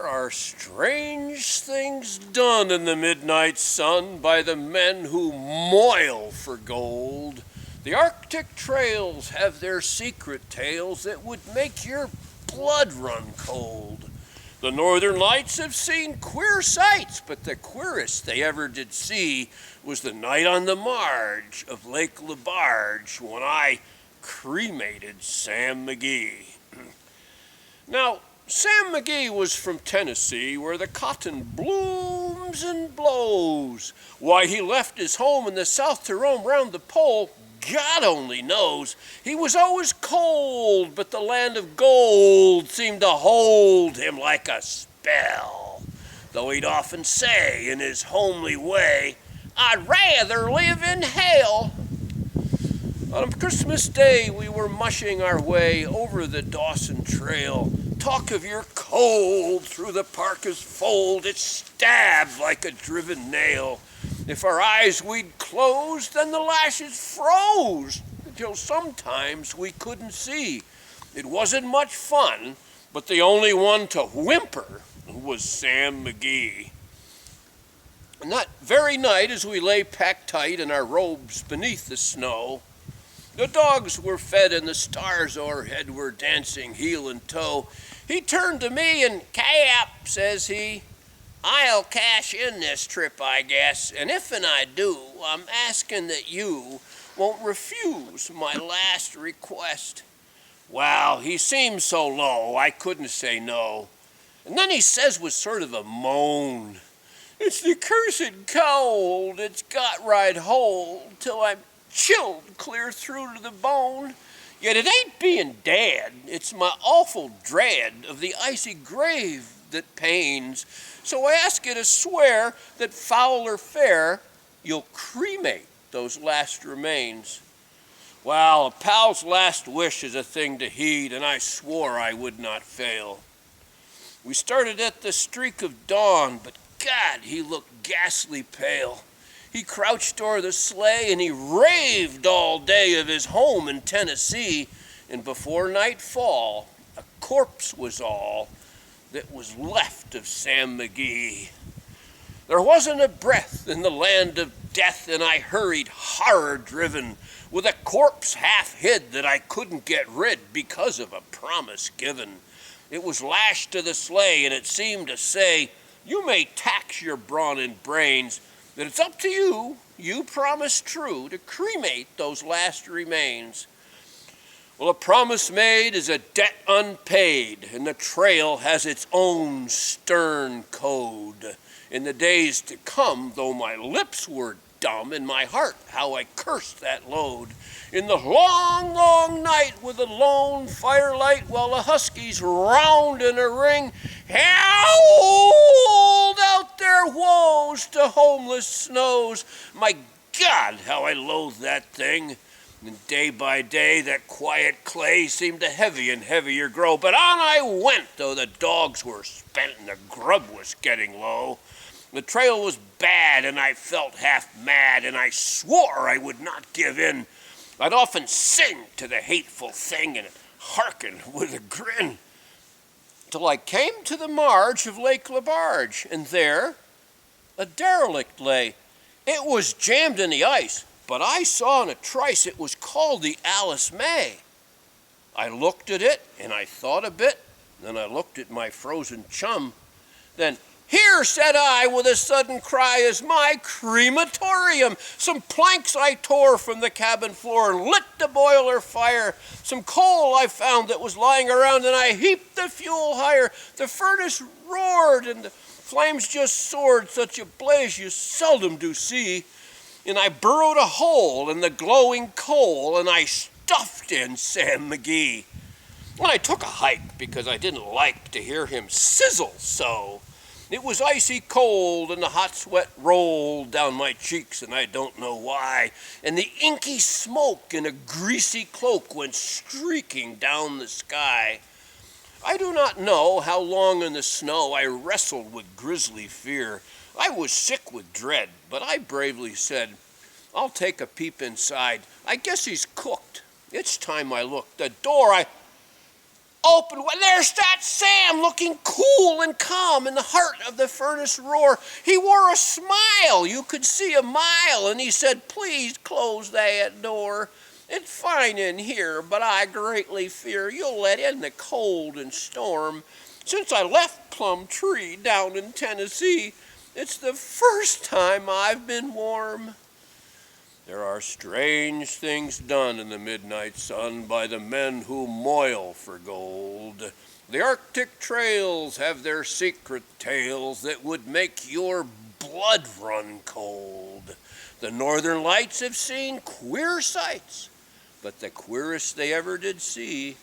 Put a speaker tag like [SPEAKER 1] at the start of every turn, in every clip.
[SPEAKER 1] are strange things done in the midnight sun by the men who moil for gold. The Arctic trails have their secret tales that would make your blood run cold. The Northern Lights have seen queer sights, but the queerest they ever did see was the night on the marge of Lake Labarge when I cremated Sam McGee. Now, Sam McGee was from Tennessee, where the cotton blooms and blows. Why he left his home in the South to roam round the pole, God only knows. He was always cold, but the land of gold seemed to hold him like a spell. Though he'd often say in his homely way, "I'd rather live in hell." On Christmas Day, we were mushing our way over the Dawson Trail. Talk of your cold through the parka's fold, it stabbed like a driven nail. If our eyes we'd closed, then the lashes froze, until sometimes we couldn't see. It wasn't much fun, but the only one to whimper was Sam McGee. And that very night, as we lay packed tight in our robes beneath the snow, the dogs were fed and the stars o'erhead were dancing heel and toe. He turned to me and, "Cap," says he, "I'll cash in this trip, I guess, and if and I do, I'm asking that you won't refuse my last request." Well, he seemed so low, I couldn't say no. And then he says with sort of a moan, "It's the cursed cold, it's got right hold, till I'm chilled clear through to the bone. Yet it ain't being dead, it's my awful dread of the icy grave that pains. So I ask you to swear that foul or fair, you'll cremate those last remains." Well, a pal's last wish is a thing to heed, and I swore I would not fail. We started at the streak of dawn, but God, he looked ghastly pale. He crouched o'er the sleigh, and he raved all day of his home in Tennessee, and before nightfall, a corpse was all that was left of Sam McGee. There wasn't a breath in the land of death, and I hurried horror-driven, with a corpse half hid that I couldn't get rid because of a promise given. It was lashed to the sleigh, and it seemed to say, "You may tax your brawn and brains, that it's up to you, you promise true, to cremate those last remains." Well, a promise made is a debt unpaid, and the trail has its own stern code. In the days to come, though my lips were dumb, in my heart how I cursed that load. In the long, long night with a lone firelight, while the huskies round in a ring howled out their woes to homeless snows. My God, how I loathed that thing. And day by day that quiet clay seemed to heavy and heavier grow. But on I went, though the dogs were spent and the grub was getting low. The trail was bad, and I felt half mad, and I swore I would not give in. I'd often sing to the hateful thing and hearken with a grin, till I came to the marge of Lake Labarge, and there a derelict lay. It was jammed in the ice, but I saw in a trice it was called the Alice May. I looked at it, and I thought a bit, then I looked at my frozen chum. Then, "Here," said I, with a sudden cry, "is my crematorium." Some planks I tore from the cabin floor and lit the boiler fire. Some coal I found that was lying around, and I heaped the fuel higher. The furnace roared, and the flames just soared, such a blaze you seldom do see. And I burrowed a hole in the glowing coal, and I stuffed in Sam McGee. Well, I took a hike because I didn't like to hear him sizzle so. It was icy cold, and the hot sweat rolled down my cheeks, and I don't know why. And the inky smoke in a greasy cloak went streaking down the sky. I do not know how long in the snow I wrestled with grisly fear. I was sick with dread, but I bravely said, "I'll take a peep inside. I guess he's cooked." It's time I looked. The door Open, there's that Sam looking cool and calm in the heart of the furnace roar. He wore a smile, you could see a mile, and he said, please close that door. It's fine in here, but I greatly fear you'll let in the cold and storm. Since I left Plum Tree down in Tennessee, it's the first time I've been warm. There are strange things done in the midnight sun by the men who moil for gold. The Arctic trails have their secret tales that would make your blood run cold. The Northern Lights have seen queer sights, but the queerest they ever did see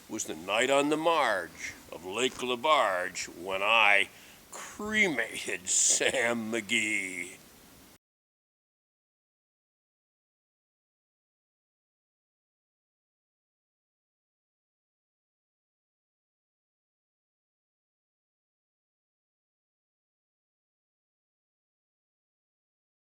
[SPEAKER 1] was the night on the marge of Lake Labarge when I cremated Sam McGee.